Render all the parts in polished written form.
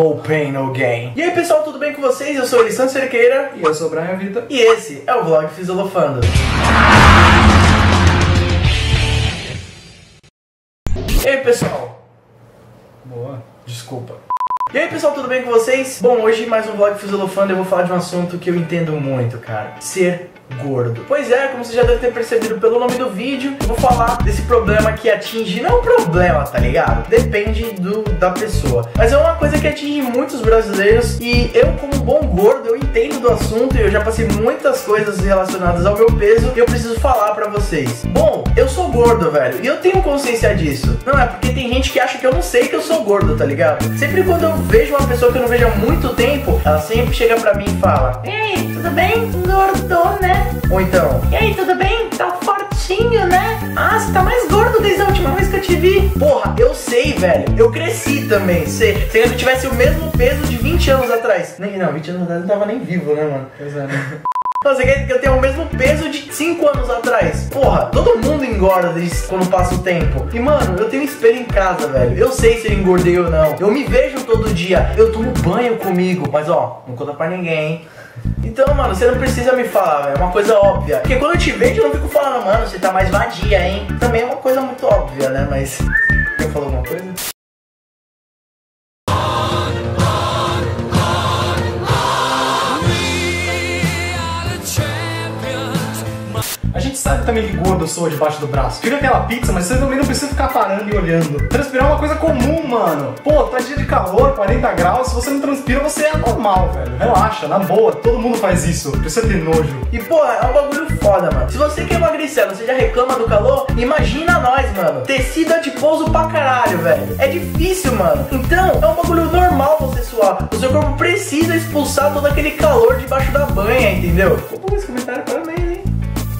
No pain, no gain. E aí pessoal, tudo bem com vocês? Eu sou o Elisandro Cerqueira. E eu sou o Brian Vita. E esse é o vlog Fisiolofando. E aí pessoal? Boa. Desculpa. E aí pessoal, tudo bem com vocês? Bom, hoje mais um vlog Fisiolofando. Eu vou falar de um assunto que eu entendo muito, cara. Ser gordo. Pois é, como você já deve ter percebido pelo nome do vídeo, eu vou falar desse problema que atinge, não é um problema, tá ligado? Depende da pessoa, mas é uma coisa que atinge muitos brasileiros e eu, como bom gordo, eu entendo do assunto e eu já passei muitas coisas relacionadas ao meu peso e eu preciso falar pra vocês. Bom, eu sou gordo, velho, e eu tenho consciência disso. Não é porque tem gente que acha que eu não sei que eu sou gordo, tá ligado? Sempre quando eu vejo uma pessoa que eu não vejo há muito tempo, ela sempre chega pra mim e fala: ei, tudo bem? Engordou, né? Ou então, e aí, tudo bem? Tá fortinho, né? Ah, você tá mais gordo desde a última vez que eu te vi. Porra, eu sei, velho. Eu cresci também. Se eu tivesse o mesmo peso de 20 anos atrás. Não, 20 anos atrás eu não tava nem vivo, né, mano? Pois é, né? Você quer que eu tenha o mesmo peso de 5 anos atrás? Porra, todo mundo engorda quando passa o tempo. E mano, eu tenho um espelho em casa, velho. Eu sei se eu engordei ou não. Eu me vejo todo dia. Eu tomo banho comigo. Mas ó, não conta pra ninguém, hein? Então, mano, você não precisa me falar, velho. É uma coisa óbvia. Porque quando eu te vejo, eu não fico falando, mano, você tá mais vadia, hein? Também é uma coisa muito óbvia, né? Mas... Quer falar alguma coisa? A gente sabe também que gordo soa debaixo do braço. Fica aquela pizza, mas você também não precisa ficar parando e olhando. Transpirar é uma coisa comum, mano. Pô, tá dia de calor, 40 graus. Se você não transpira, você é normal, velho. Relaxa, na boa. Todo mundo faz isso. Precisa ter nojo. E, pô, é um bagulho foda, mano. Se você quer emagrecer, você já reclama do calor? Imagina nós, mano. Tecido adiposo pra caralho, velho. É difícil, mano. Então, é um bagulho normal você suar. O seu corpo precisa expulsar todo aquele calor debaixo da banha, entendeu? Pô, esse comentário parabéns, hein?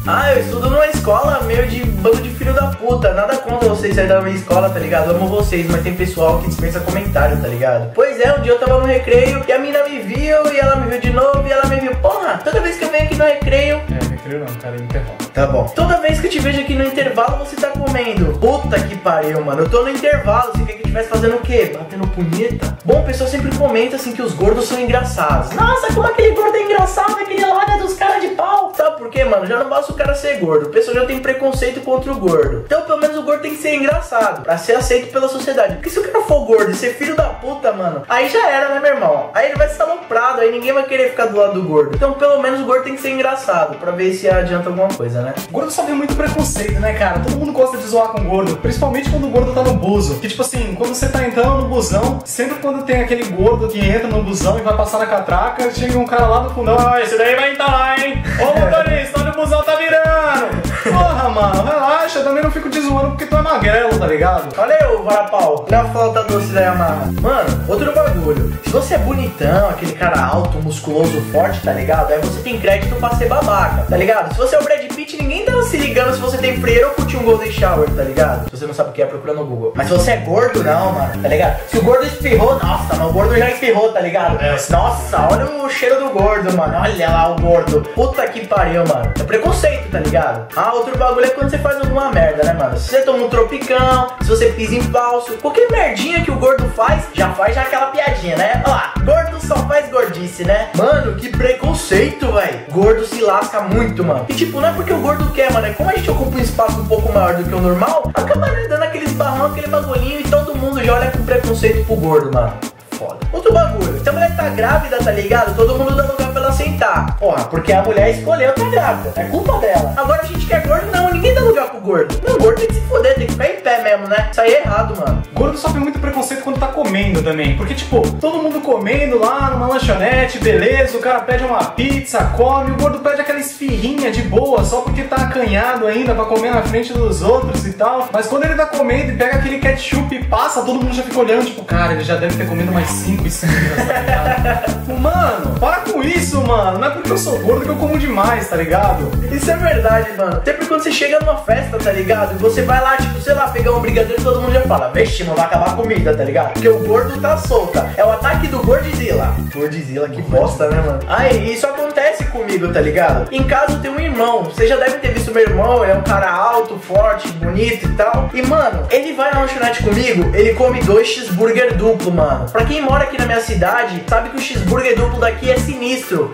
Ah, eu estudo numa escola meio de bando de filho da puta. Nada contra vocês saírem da minha escola, tá ligado? Eu amo vocês, mas tem pessoal que dispensa comentário, tá ligado? Pois é, um dia eu tava no recreio e a mina me viu e ela me viu de novo e ela me viu. Porra, toda vez que eu venho aqui no recreio... recreio não, cara, é intervalo. Tá bom. Toda vez que eu te vejo aqui no intervalo, você tá comendo. Puta que pariu, mano. Eu tô no intervalo, você quer que eu estivesse fazendo o quê? Batendo punheta? Bom, o pessoal sempre comenta assim que os gordos são engraçados. Nossa, como aquele gordo é engraçado, aquele lá é dos caras de pau. Sabe por quê, mano? Já não basta o cara ser gordo. O pessoal já tem preconceito contra o gordo. Então, pelo menos o gordo tem que ser engraçado, pra ser aceito pela sociedade. Porque se o cara for gordo e ser filho da puta, mano, aí já era, né, meu irmão? Aí ele vai ser aloprado, aí ninguém vai querer ficar do lado do gordo. Então, pelo menos o gordo tem que ser engraçado, pra ver se adianta alguma coisa, né? O gordo sofre muito preconceito, né, cara? Todo mundo gosta de zoar com o gordo, principalmente quando o gordo tá no buzo. Que tipo assim, quando você tá entrando no busão, sempre quando tem aquele gordo que entra no busão e vai passar na catraca, chega um cara lá do fundo: ah, esse daí vai entrar lá, hein? Ô motorista, olha o busão tá virando! Porra, mano, relaxa, eu também não fico te zoando porque tu é magrelo, tá ligado? Olha aí, ô varapau, olha a flauta doce da Yamaha. Mano, outro bagulho. Se você é bonitão, aquele cara alto, musculoso, forte, tá ligado? Aí você tem crédito pra ser babaca, tá ligado? Se você é o Brad Pitt, ninguém tá se ligando se você tem freio ou curtir um Golden Shower, tá ligado? Se você não sabe o que é, procura no Google. Mas se você é gordo, não, mano, tá ligado? Se o gordo espirrou, nossa, mas o gordo já espirrou, tá ligado? Nossa, olha o cheiro do gordo, mano. Olha lá o gordo. Puta que pariu, mano. É preconceito, tá ligado? Ah, outro bagulho é quando você faz alguma merda, né, mano? Se você toma um tropicão, se você pisa em falso, qualquer merdinha que o gordo faz já aquela piadinha, né? Olha lá, gordo só faz gordice, né? Mano, que preconceito, velho. Gordo se lasca muito, mano. E tipo, não é porque o gordo quer, mano. É como a gente ocupa um espaço um pouco maior do que o normal, acaba, né, dando aqueles barrão, aquele bagulhinho e todo mundo já olha com preconceito pro gordo, mano. Foda. Outro bagulho, se a mulher tá grávida, tá ligado? Todo mundo dá lugar pra ela sentar. Porra, porque a mulher escolheu tá grávida. É culpa dela. Agora a gente que é gordo, não, ninguém dá lugar pro gordo. Não, o gordo tem que se foder, tem que ficar em pé mesmo, né? Isso aí é errado, mano. Gordo sofre muito preconceito quando tá comendo também. Porque, tipo, todo mundo comendo lá numa lanchonete, beleza, o cara pede uma pizza, come, o gordo pede aquela esfirrinha de boa, só porque tá acanhado ainda pra comer na frente dos outros e tal. Mas quando ele tá comendo e pega aquele ketchup e passa, todo mundo já fica olhando, tipo, cara, ele já deve ter comido mais 5 esfirras, tá ligado? Mano, para com isso, mano. Não é porque eu sou gordo que eu como demais, tá ligado? Isso é verdade, mano. Sempre quando você chega numa festa, tá ligado? E você vai lá, tipo, sei lá, pegar um brigadeiro e todo mundo já fala: vixe, não vai acabar a comida, tá ligado? Porque o gordo tá solta. É o ataque do Gordzilla. Gordzilla, que bosta, né, mano? Aí, isso acontece parece comigo, tá ligado? Em casa eu tenho um irmão, vocês já devem ter visto meu irmão, ele é um cara alto, forte, bonito e tal. E mano, ele vai na lanchonete comigo, ele come 2 cheeseburger duplo, mano. Pra quem mora aqui na minha cidade, sabe que o cheeseburger duplo daqui é sinistro.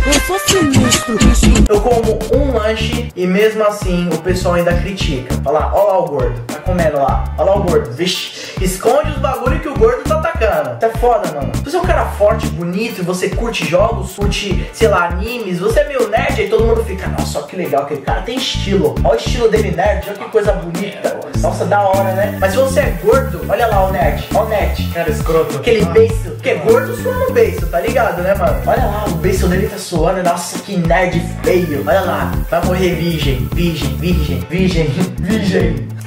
Eu sou sinistro. Eu como um lanche e mesmo assim o pessoal ainda critica. Olha lá o gordo, tá comendo lá. Olha lá o gordo, vixe. Esconde os bagulho que o gordo tá atacando. Tá foda, mano. Se você é um cara forte, bonito, você curte jogos, curte, sei lá, animes, você é meio nerd, aí todo mundo fica, nossa, que legal, aquele cara tem estilo. Olha o estilo dele, nerd, olha que coisa bonita. Nossa, da hora, né? Mas se você é gordo, olha lá o nerd, olha o nerd. Cara escroto. Aquele beiço, que é gordo suando o beiço, tá ligado, né, mano? Olha lá, o beiço dele tá suando, nossa, que nerd feio. Olha lá, vai morrer virgem.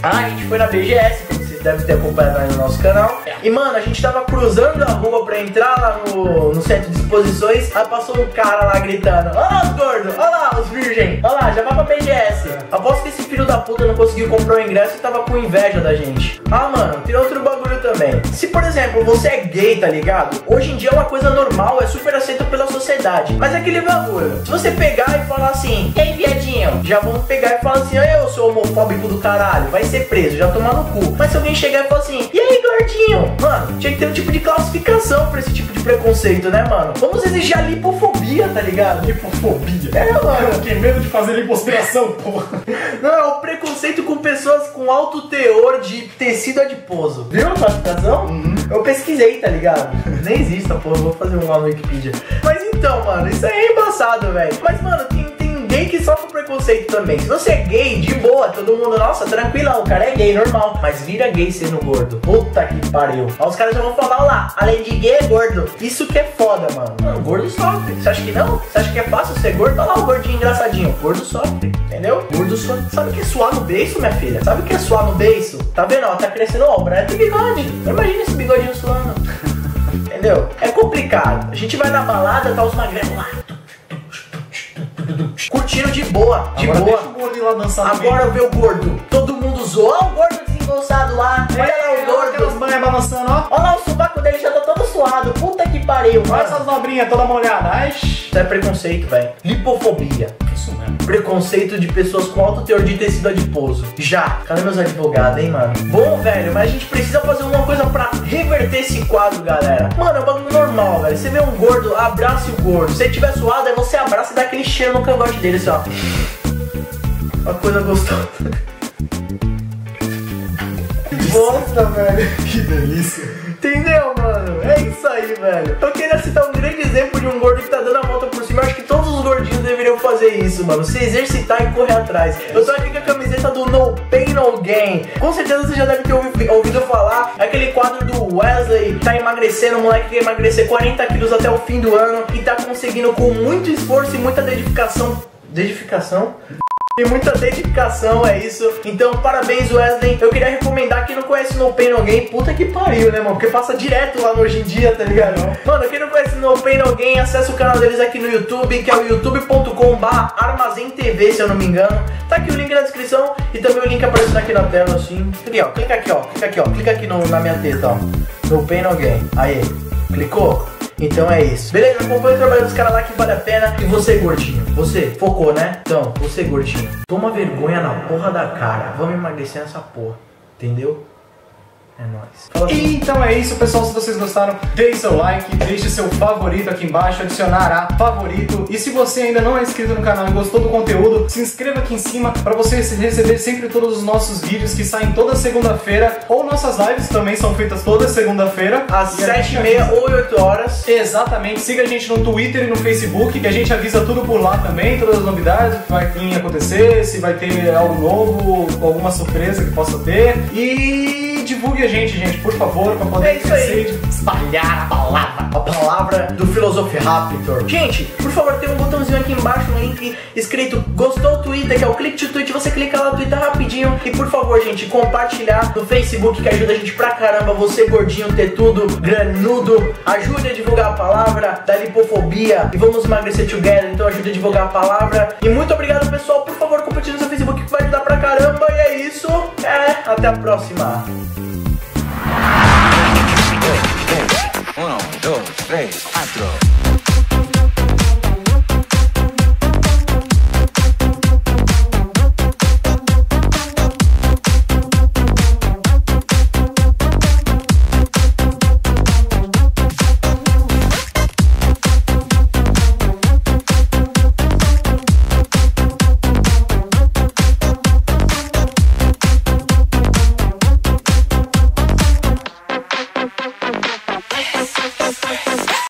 Ah, a gente foi na BGS, como vocês devem ter acompanhado aí no nosso canal. E mano, a gente tava cruzando a rua pra entrar lá no centro de exposições. Aí passou um cara lá gritando: olha lá os gordos, olha lá os virgem, olha lá, já vai pra BGS. Aposto que esse filho da puta não conseguiu comprar o ingresso e tava com inveja da gente. Ah, mano, tem outro bagulho também. Se, por exemplo, você é gay, tá ligado? Hoje em dia é uma coisa normal, é super aceito pela sociedade. Mas é aquele bagulho, se você pegar e falar assim: ei, viadinho, já vamos pegar e falar assim: eu sou homofóbico do caralho, vai ser preso, já tomar no cu. Mas se alguém chegar e falar assim: e aí, gordinho? Mano, tinha que ter um tipo de classificação pra esse tipo de preconceito, né, mano? Vamos exigir a lipofobia, tá ligado? Lipofobia. É, mano. Que medo de fazer lipoaspiração, porra. Não, é o preconceito com pessoas com alto teor de tecido adiposo. Viu a classificação? Eu pesquisei, tá ligado? Nem existe essa porra, vou fazer um lá no Wikipedia. Mas então, mano, isso aí é embaçado, velho. Mas, mano, tem gay que sofre preconceito também. Se você é gay, de boa, todo mundo, nossa, tranquilão, o cara é gay, normal. Mas vira gay sendo gordo. Puta que pariu. Aí os caras já vão falar, ó lá, além de gay é gordo. Isso que é foda, mano. Não, o gordo sofre. Você acha que não? Você acha que é fácil ser gordo? Olha lá o gordinho engraçadinho. O gordo sofre, entendeu? O gordo sofre. Sabe o que é suar no beiço, minha filha? Sabe o que é suar no beiço? Tá vendo, ó, tá crescendo, ó, o Brian tem bigode. Imagina esse bigodinho suando. Entendeu? É complicado. A gente vai na balada, tá os magrelos lá, curtindo de boa, de agora boa. Deixa o gordo ir lá dançar. Agora eu ver o gordo. Todo mundo zoou. Olha o gordo desengonçado lá. Olha lá o gordo. Aquelas banhas balançando, ó. Olha lá o sovaco dele, já tá todo suado. Puta que pariu, Olha mano. essas dobrinhas toda molhada. Ai, Isso é preconceito, velho. Lipofobia. isso mesmo. Preconceito de pessoas com alto teor de tecido adiposo. Já. Cadê meus advogados, hein, mano? Bom, velho, mas a gente precisa fazer uma coisa pra reverter esse quadro, galera. Mano, é um bagulho normal, velho. Você vê um gordo, abrace o gordo. Se ele tiver suado, aí você abraça e dá aquele cheiro no cangote dele, assim, ó. Uma coisa gostosa. Nossa, velho. Que delícia. Entendeu, mano? É isso aí, velho. Eu queria citar um grande exemplo de um gordo que tá dando a volta por cima. Eu acho que todos os gordinhos deveriam fazer isso, mano. Se exercitar e correr atrás. Eu tô aqui com a camiseta do No Pain No Gain. Com certeza você já deve ter ouvido falar. É aquele quadro do Wesley que tá emagrecendo. O moleque quer emagrecer 40 quilos até o fim do ano. E tá conseguindo com muito esforço e muita dedicação. E muita dedicação, é isso. Então, parabéns, Wesley. Eu queria recomendar quem não conhece No Pain No Gain. Puta que pariu, né, mano? Porque passa direto lá no Hoje em Dia, tá ligado? Mano, quem não conhece No Pain No Gain, acessa o canal deles aqui no YouTube, que é o youtube.com/armazém.tv, se eu não me engano. Tá aqui o link na descrição e também o link aparecendo aqui na tela, assim. Aqui, ó. Clica aqui, ó. Clica aqui, ó. Clica aqui na minha teta, ó. No Pain No Gain. Aí. Clicou? Então é isso. Beleza? Acompanha o trabalho dos caras lá que vale a pena. E você, gordinho? Você focou, né? Então, você, gordinho, toma vergonha na porra da cara. Vamos emagrecer nessa porra. Entendeu? É nóis. Fala assim. Então é isso, pessoal. Se vocês gostaram, deixe seu like, deixe seu favorito aqui embaixo, adicionar a favorito. E se você ainda não é inscrito no canal e gostou do conteúdo, se inscreva aqui em cima para você receber sempre todos os nossos vídeos que saem toda segunda-feira. Ou nossas lives também são feitas toda segunda-feira, às 7h30 ou 8 horas. Exatamente. Siga a gente no Twitter e no Facebook, que a gente avisa tudo por lá também, todas as novidades, o que vai acontecer, se vai ter algo novo, alguma surpresa que possa ter. E divulgue a gente, por favor, pra poder crescer e espalhar a palavra do Philosophy Raptor. Gente, por favor, tem um botãozinho aqui embaixo, um link escrito gostou do Twitter, que é o clique to tweet, você clica lá, Twitter rapidinho. E por favor, gente, compartilhar no Facebook, que ajuda a gente pra caramba. Você, gordinho, ter tudo, granudo, ajude a divulgar a palavra da lipofobia. E vamos emagrecer together, então ajude a divulgar a palavra. E muito obrigado, pessoal, por favor, compartilhe no seu Facebook, que vai ajudar pra caramba. E é isso, até a próxima. 1, 2, 3, 4